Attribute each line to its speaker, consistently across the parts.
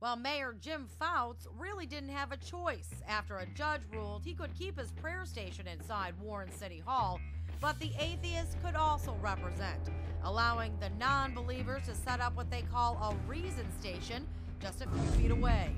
Speaker 1: Well, Mayor Jim Fouts really didn't have a choice after a judge ruled he could keep his prayer station inside Warren City Hall, but the atheists could also represent, allowing the non-believers to set up what they call a reason station just a few feet away.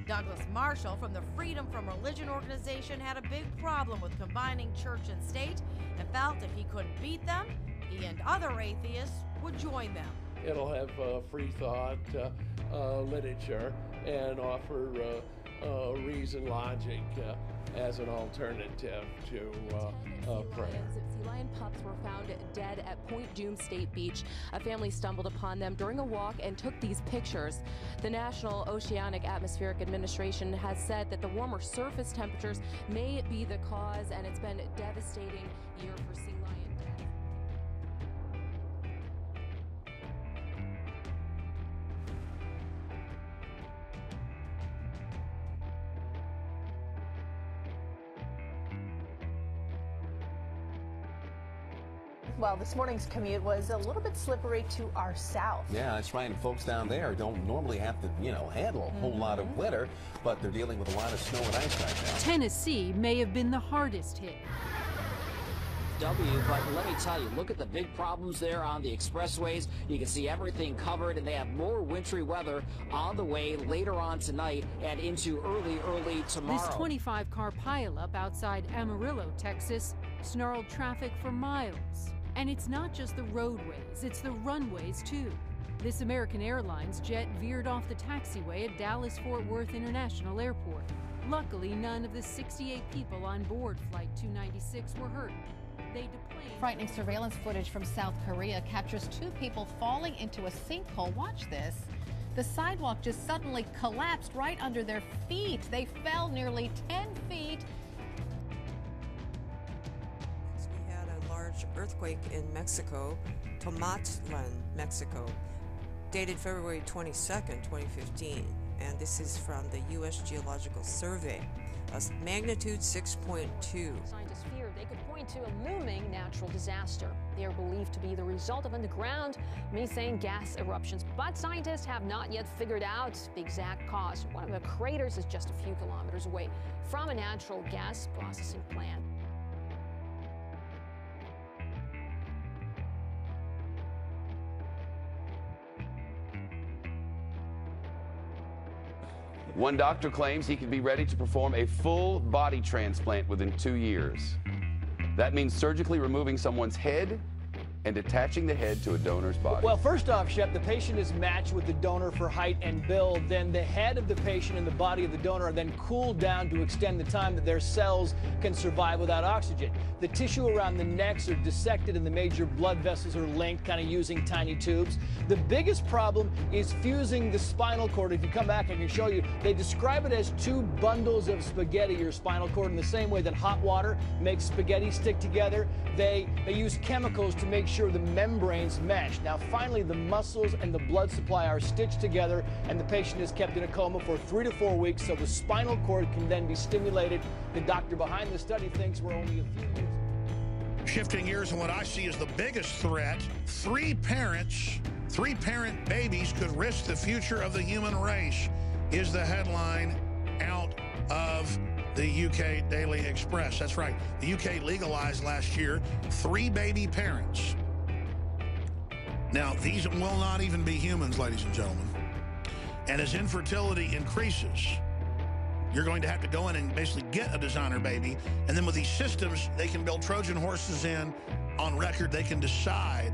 Speaker 1: Douglas Marshall from the Freedom from Religion organization had a big problem with combining church and state and felt if he couldn't beat them, he and other atheists would join them.
Speaker 2: It'll have free thought, literature, and offer reason, logic as an alternative to prayer.
Speaker 3: Sea lion pups were found dead at Point Dume State Beach. A family stumbled upon them during a walk and took these pictures. The National Oceanic Atmospheric Administration has said that the warmer surface temperatures may be the cause, and it's been a devastating year for sea lion death.
Speaker 4: Well, this morning's commute was a little bit slippery to our south.
Speaker 5: Yeah, that's right. And folks down there don't normally have to, handle a whole lot of winter, but they're dealing with a lot of snow and ice right now.
Speaker 6: Tennessee may have been the hardest hit.
Speaker 7: But let me tell you, look at the big problems there on the expressways. You can see everything covered, and they have more wintry weather on the way later on tonight and into early tomorrow.
Speaker 6: This 25-car pileup outside Amarillo, Texas, snarled traffic for miles. And it's not just the roadways, it's the runways, too. This American Airlines jet veered off the taxiway at Dallas-Fort Worth International Airport. Luckily, none of the 68 people on board Flight 296 were hurt. They deplaned.
Speaker 8: Frightening surveillance footage from South Korea captures two people falling into a sinkhole. Watch this. The sidewalk just suddenly collapsed right under their feet. They fell nearly 10 feet.
Speaker 9: We had a large earthquake in Mexico, Tomatlan, Mexico, dated February 22nd, 2015. And this is from the U.S. Geological Survey. A magnitude 6.2.
Speaker 10: Scientists fear they could point to a looming natural disaster. They are believed to be the result of underground methane gas eruptions, but scientists have not yet figured out the exact cause. One of the craters is just a few kilometers away from a natural gas processing plant.
Speaker 11: One doctor claims he could be ready to perform a full body transplant within 2 years. That means surgically removing someone's head and attaching the head to a donor's body.
Speaker 12: Well, first off, Shep, the patient is matched with the donor for height and build. Then the head of the patient and the body of the donor are then cooled down to extend the time that their cells can survive without oxygen. The tissue around the necks are dissected and the major blood vessels are linked, kind of using tiny tubes. The biggest problem is fusing the spinal cord. If you come back, I can show you. They describe it as two bundles of spaghetti, your spinal cord, in the same way that hot water makes spaghetti stick together. They use chemicals to make sure the membranes mesh. Now, finally, the muscles and the blood supply are stitched together, and the patient is kept in a coma for 3 to 4 weeks so the spinal cord can then be stimulated. The doctor behind the study thinks we're only a few years.
Speaker 13: Shifting gears, and what I see as the biggest threat, three-parent babies could risk the future of the human race, is the headline out of the UK Daily Express. That's right. The UK legalized last year 3 baby parents. Now, these will not even be humans, ladies and gentlemen. And as infertility increases, you're going to have to go in and basically get a designer baby. And then with these systems, they can build Trojan horses in on record. They can decide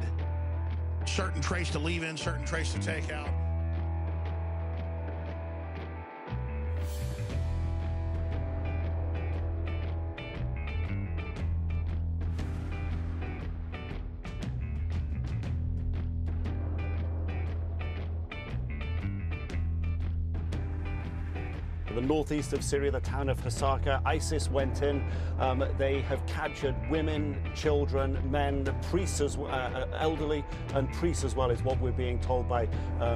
Speaker 13: certain traits to leave in, certain traits to take out.
Speaker 14: the northeast of Syria, the town of Hasaka. ISIS went in. They have captured women, children, men, priests, elderly, and priests as well, is what we're being told by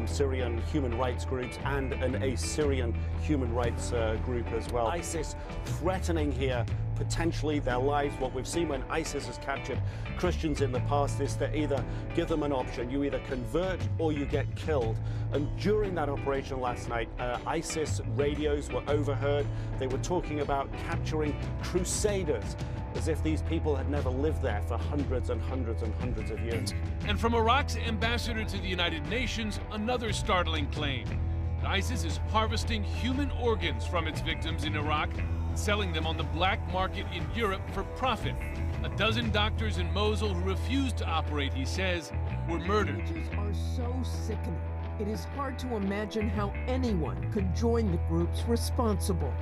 Speaker 14: Syrian human rights groups and an Assyrian human rights group as well. ISIS threatening here potentially their lives. What we've seen when ISIS has captured Christians in the past is to either give them an option. You either convert or you get killed. And during that operation last night, ISIS radios were overheard. They were talking about capturing crusaders, as if these people had never lived there for hundreds and hundreds and hundreds of years.
Speaker 15: And from Iraq's ambassador to the United Nations, another startling claim. ISIS is harvesting human organs from its victims in Iraq, selling them on the black market in Europe for profit. A dozen doctors in Mosul who refused to operate, he says, were murdered.
Speaker 16: The images are so sickening. It is hard to imagine how anyone could join the groups responsible.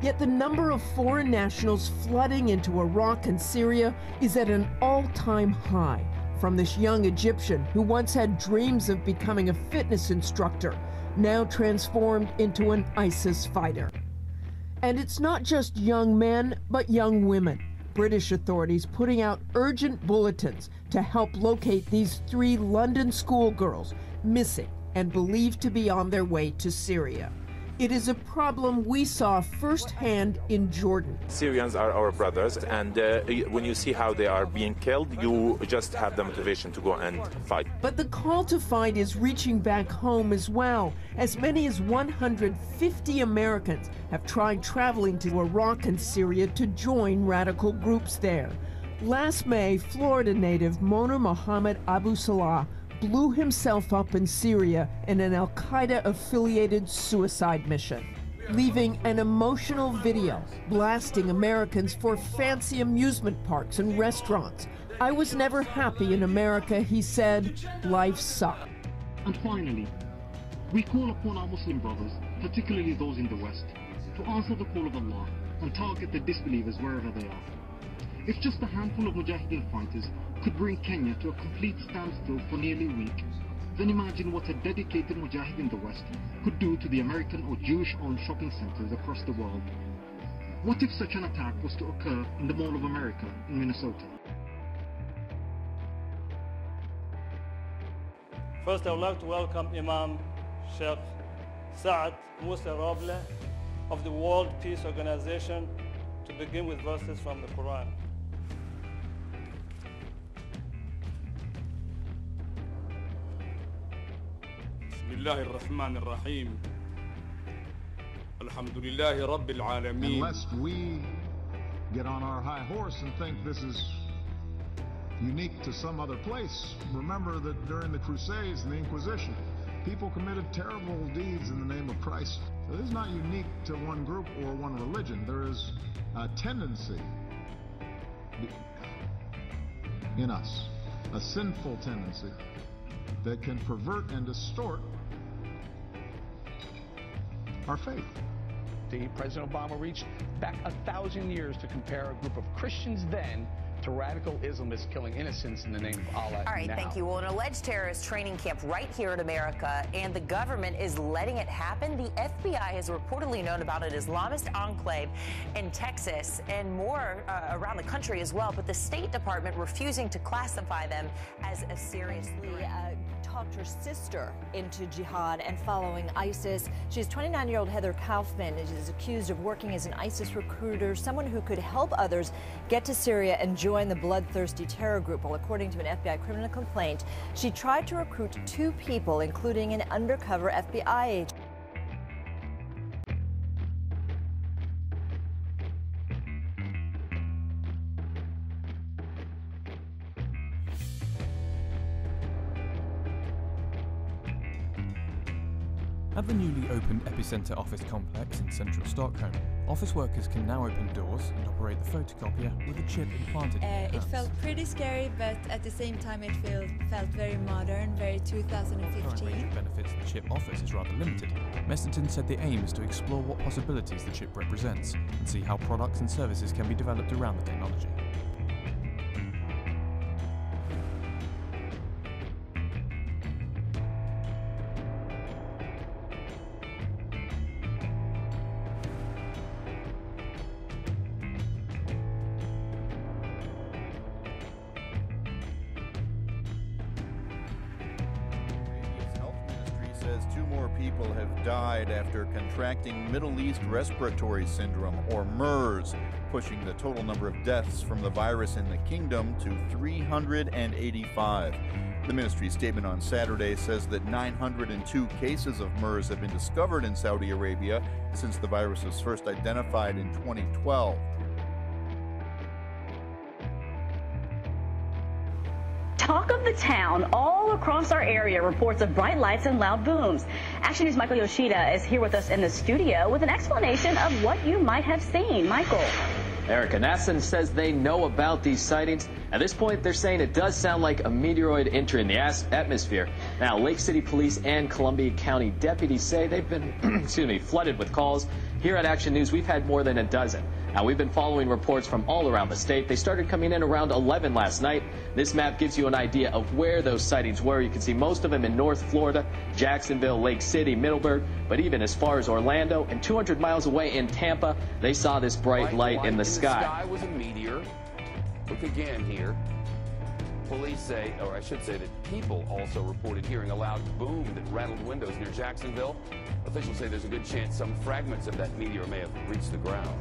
Speaker 16: Yet the number of foreign nationals flooding into Iraq and Syria is at an all-time high. From this young Egyptian who once had dreams of becoming a fitness instructor, now transformed into an ISIS fighter. And it's not just young men, but young women. British authorities putting out urgent bulletins to help locate these 3 London schoolgirls missing and believed to be on their way to Syria. It is a problem we saw firsthand in Jordan.
Speaker 17: Syrians are our brothers, and when you see how they are being killed, you just have the motivation to go and fight.
Speaker 16: But the call to fight is reaching back home as well. As many as 150 Americans have tried traveling to Iraq and Syria to join radical groups there. Last May, Florida native Mona Mohammed Abu Salah blew himself up in Syria in an al-Qaeda-affiliated suicide mission, leaving an emotional video blasting Americans for fancy amusement parks and restaurants. I was never happy in America, he said. Life sucked.
Speaker 18: And finally, we call upon our Muslim brothers, particularly those in the West, to answer the call of Allah and target the disbelievers wherever they are. If just a handful of Mujahideen fighters could bring Kenya to a complete standstill for nearly a week, then imagine what a dedicated Mujahid in the West could do to the American or Jewish-owned shopping centers across the world. What if such an attack was to occur in the Mall of America in Minnesota?
Speaker 19: First, I would like to welcome Imam Sheikh Saad Musa Roble of the World Peace Organization to begin with verses from the Quran.
Speaker 20: الله الرحمن الرحيم الحمد لله رب العالمين.
Speaker 21: Lest we get on our high horse and think this is unique to some other place, remember that during the Crusades and the Inquisition, people committed terrible deeds in the name of Christ. So this is not unique to one group or one religion. There is a tendency in us, a sinful tendency that can pervert and distort our faith.
Speaker 22: President Obama reached back 1,000 years to compare a group of Christians then to radical Islamists killing innocents in the name of Allah.
Speaker 23: All right,
Speaker 22: now.
Speaker 23: Thank you. Well, an alleged terrorist training camp right here in America, and the government is letting it happen. The FBI has reportedly known about an Islamist enclave in Texas and more around the country as well, but the State Department refusing to classify them as a serious threat.
Speaker 24: Talked her sister into jihad and following ISIS. She's 29-year-old Heather Kaufman is accused of working as an ISIS recruiter, someone who could help others get to Syria and join the bloodthirsty terror group. Well, according to an FBI criminal complaint, she tried to recruit 2 people, including an undercover FBI agent.
Speaker 25: At the newly opened Epicenter office complex in central Stockholm, office workers can now open doors and operate the photocopier with a chip implanted in their
Speaker 26: It
Speaker 25: hands.
Speaker 26: felt pretty scary, but at the same time it felt very modern, very 2015.
Speaker 25: The current range of benefits the chip offers is rather limited. Messengergen said the aim is to explore what possibilities the chip represents and see how products and services can be developed around the technology.
Speaker 1: says 2 more people have died after contracting Middle East Respiratory Syndrome, or MERS, pushing the total number of deaths from the virus in the kingdom to 385. The ministry's statement on Saturday says that 902 cases of MERS have been discovered in Saudi Arabia since the virus was first identified in 2012.
Speaker 2: Talk of the town all across our area reports of bright lights and loud booms. Action News' Michael Yoshida is here with us in the studio with an explanation of what you might have seen. Michael.
Speaker 3: Erica, NASA says they know about these sightings. At this point, they're saying it does sound like a meteoroid entering the atmosphere. Now, Lake City Police and Columbia County deputies say they've been flooded with calls. Here at Action News, we've had more than a dozen. Now, we've been following reports from all around the state. They started coming in around 11 last night. This map gives you an idea of where those sightings were. You can see most of them in North Florida, Jacksonville, Lake City, Middleburg, but even as far as Orlando and 200 miles away in Tampa, they saw this bright light in the sky.
Speaker 11: The sky was a meteor. Look again here. Police say, or I should say that people also reported hearing a loud boom that rattled windows near Jacksonville. Officials say there's a good chance some fragments of that meteor may have reached the ground.